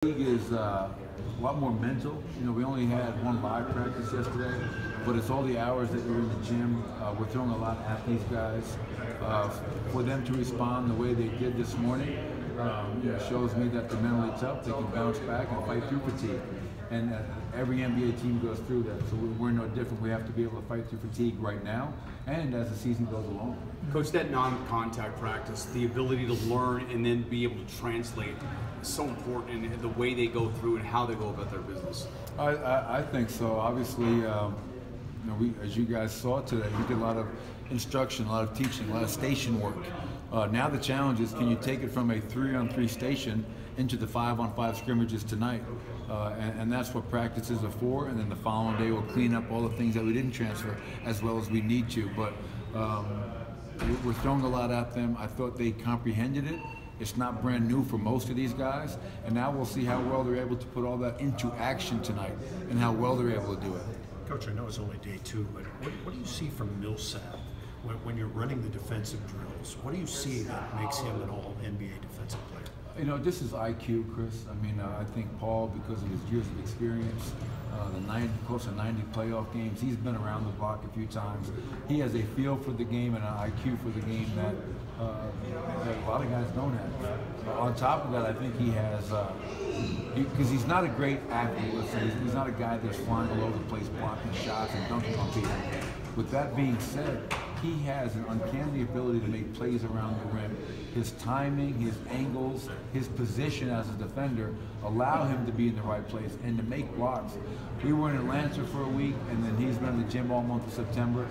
League is a lot more mental. You know, we only had one live practice yesterday, but it's all the hours that you're in the gym. We're throwing a lot at these guys. For them to respond the way they did this morning, shows me that they're mentally tough. They can bounce back and fight through fatigue. And every NBA team goes through that, so we're no different. We have to be able to fight through fatigue right now and as the season goes along. Coach, that non-contact practice, the ability to learn and then be able to translate is so important in the way they go through and how they go about their business. I think so. Obviously, as you guys saw today, we did a lot of instruction, a lot of teaching, a lot of station work. Now the challenge is, can you take it from a 3-on-3 station into the 5-on-5 scrimmages tonight? And that's what practices are for, and then the following day we'll clean up all the things that we didn't transfer as well as we need to. But we're throwing a lot at them. I thought they comprehended it. It's not brand new for most of these guys, and now we'll see how well they're able to put all that into action tonight and how well they're able to do it. Coach, I know it's only day 2, but what do you see from Millsap when you're running the defensive drills? What do you see that makes him an all-NBA defensive player? You know, this is IQ, Chris. I mean, I think Paul, because of his years of experience, close to 90 playoff games, he's been around the block a few times. He has a feel for the game and an IQ for the game that a lot of guys don't have. On top of that, I think he has, because he's not a great athlete, he's not a guy that's flying all over the place, blocking shots and dunking on people. With that being said, he has an uncanny ability to make plays around the rim. His timing, his angles, his position as a defender allow him to be in the right place and to make blocks. We were in Atlanta for a week, and then he's been in the gym all month of September.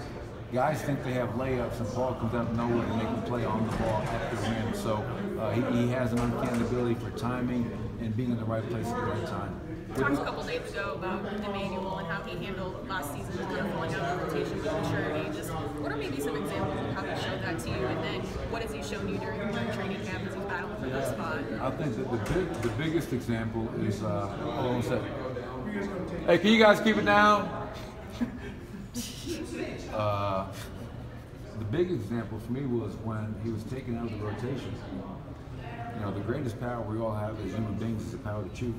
Guys think they have layups, and Paul comes out of nowhere to make a play on the ball at the rim. So he has an uncanny ability for timing and being in the right place at the right time. We talked a couple days ago about Emmanuel and how he handled last season, kind of falling out of the rotation with maturity. Just what are maybe some examples of how he showed that to you, and then what has he shown you during training camp as he's battling for that spot? I think that the biggest example is, hold on a second. Hey, can you guys keep it down? The big example for me was when he was taken out of the rotation. You know, the greatest power we all have as human beings is the power to choose.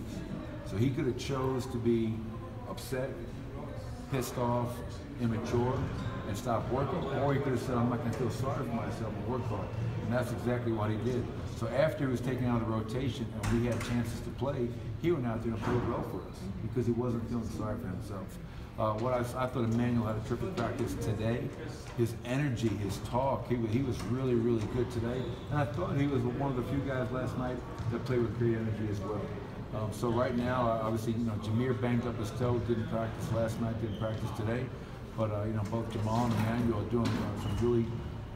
So he could have chose to be upset, pissed off, immature, and stop working, or he could have said, I'm not going to feel sorry for myself and work hard. And that's exactly what he did. So after he was taken out of the rotation and we had chances to play, he went out there and played well for us because he wasn't feeling sorry for himself. I thought Emmanuel had a terrific practice today. His energy, his talk, he was really, really good today. And I thought he was one of the few guys last night that played with great energy as well. So right now, obviously, Jameer banged up his toe, didn't practice last night, didn't practice today. But both Jamal and Emmanuel are doing some really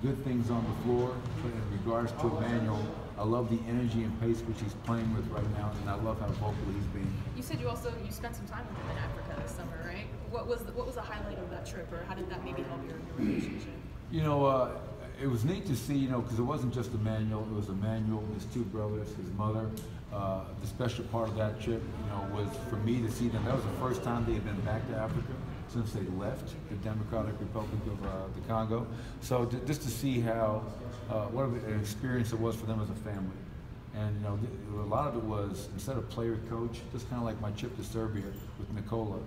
good things on the floor. But in regards to Emmanuel, I love the energy and pace which he's playing with right now, and I love how vocal he's being. You said you spent some time with him in Africa this summer, right? What was the highlight of that trip, or how did that maybe help your relationship? It was neat to see, because it wasn't just Emmanuel. It was Emmanuel, his 2 brothers, his mother. The special part of that trip, was for me to see them. That was the first time they had been back to Africa since they left the Democratic Republic of the Congo. So just to see how, what an experience it was for them as a family. And a lot of it was, instead of player coach, just kind of like my trip to Serbia with Nikola,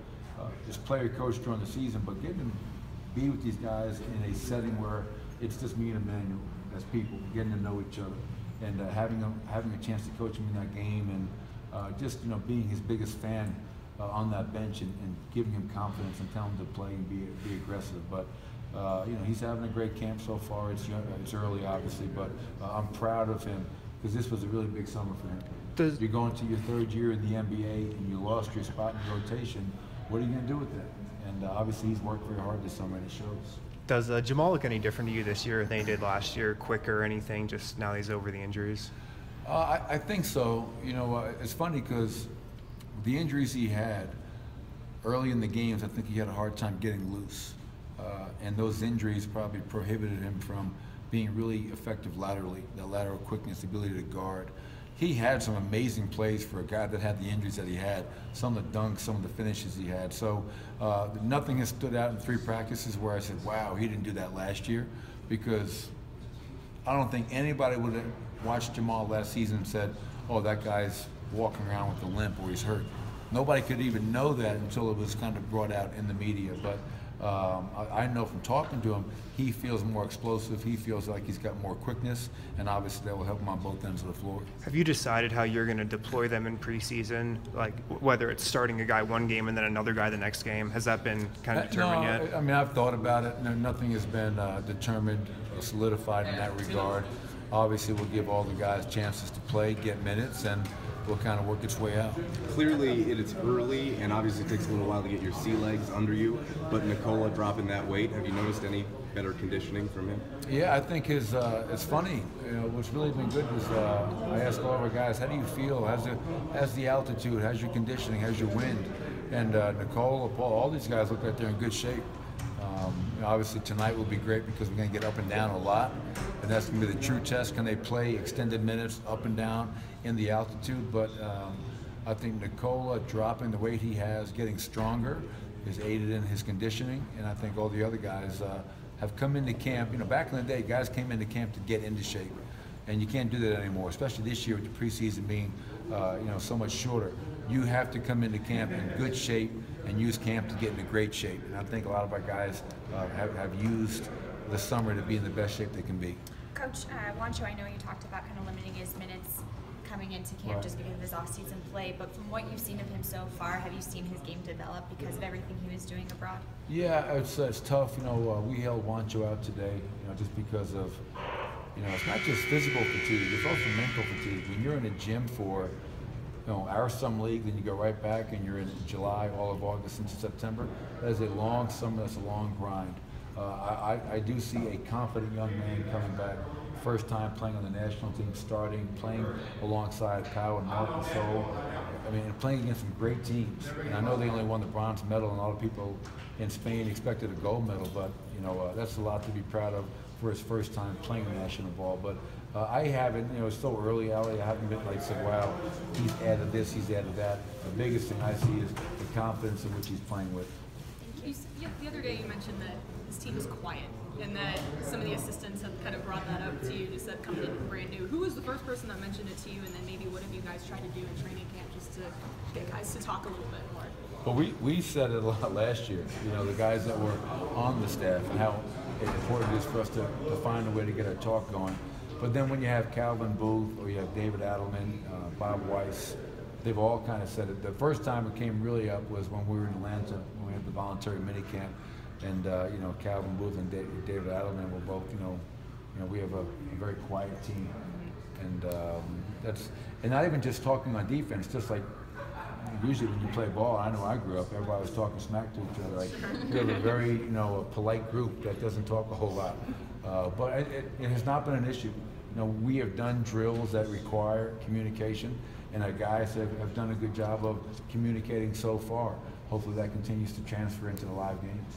just player coach during the season, but getting to be with these guys in a setting where it's just me and Emmanuel as people, getting to know each other, and having a chance to coach him in that game, and just being his biggest fan on that bench, and giving him confidence and telling him to play and be aggressive. But he's having a great camp so far. It's early, obviously, but I'm proud of him because this was a really big summer for him. You're going to your 3rd year in the NBA and you lost your spot in the rotation. What are you going to do with that? And obviously he's worked very hard this summer, and it shows. Does Jamal look any different to you this year than he did last year? Quicker or anything, just now he's over the injuries? I think so. It's funny because the injuries he had early in the games, I think he had a hard time getting loose. And those injuries probably prohibited him from being really effective laterally, that lateral quickness, the ability to guard. He had some amazing plays for a guy that had the injuries that he had, some of the dunks, some of the finishes he had. So nothing has stood out in 3 practices where I said, wow, he didn't do that last year, because I don't think anybody would have watched Jamal last season and said, oh, that guy's walking around with a limp or he's hurt. Nobody could even know that until it was kind of brought out in the media. But I know from talking to him, he feels more explosive. He feels like he's got more quickness, and obviously that will help him on both ends of the floor. Have you decided how you're going to deploy them in preseason? Like whether it's starting a guy one game and then another guy the next game? Has that been kind of determined yet? I mean, I've thought about it. Nothing has been determined or solidified in that regard. Obviously, we'll give all the guys chances to play, get minutes, and will kind of work its way out. Clearly, it's early, and obviously it takes a little while to get your sea legs under you, but Nikola dropping that weight, have you noticed any better conditioning from him? Yeah, I think it's funny. What's really been good is I ask all of our guys, how do you feel? How's the altitude? How's your conditioning? How's your wind? And Nikola, Paul, all these guys look like they're in good shape. Obviously tonight will be great because we're going to get up and down a lot, and that's going to be the true test. Can they play extended minutes up and down in the altitude? But I think Nikola dropping the weight he has, getting stronger, is aided in his conditioning, and I think all the other guys have come into camp. Back in the day, guys came into camp to get into shape, and you can't do that anymore, especially this year with the preseason being so much shorter. You have to come into camp in good shape and use camp to get into great shape. And I think a lot of our guys have used the summer to be in the best shape they can be. Coach Wancho, I know you talked about kind of limiting his minutes coming into camp just because of his off-season play, but from what you've seen of him so far, have you seen his game develop because of everything he was doing abroad? Yeah, it's tough. We held Wancho out today, just because of, it's not just physical fatigue, it's also mental fatigue. When you're in a gym for our summer league, then you go right back and you're in July, all of August into September. That is a long summer, that's a long grind. I do see a confident young man coming back, first time playing on the national team, starting, playing alongside Kyle and Mark and Sol. And playing against some great teams. And I know they only won the bronze medal, and a lot of people in Spain expected a gold medal, but that's a lot to be proud of for his first time playing national ball. But I haven't, it's so early, Ali, I haven't been like, said, wow, he's added this, he's added that. The biggest thing I see is the confidence in which he's playing with. The other day you mentioned that his team is quiet and that some of the assistants have kind of brought that up to you, just that coming in brand new. Who was the first person that mentioned it to you, and then maybe what have you guys tried to do in training camp just to get guys to talk a little bit more? Well, we said it a lot last year, the guys that were on the staff and how important it is for us to find a way to get our talk going. But then when you have Calvin Booth or you have David Adelman, Bob Weiss, they've all kind of said it. The first time it came really up was when we were in Atlanta, when we had the voluntary minicamp, and Calvin Booth and David Adelman were both, we have a very quiet team, and and not even just talking on defense, just like usually when you play ball, I know I grew up, everybody was talking smack to each other. Like, we have a very, a polite group that doesn't talk a whole lot. But it has not been an issue. We have done drills that require communication, and our guys have done a good job of communicating so far. Hopefully that continues to transfer into the live games.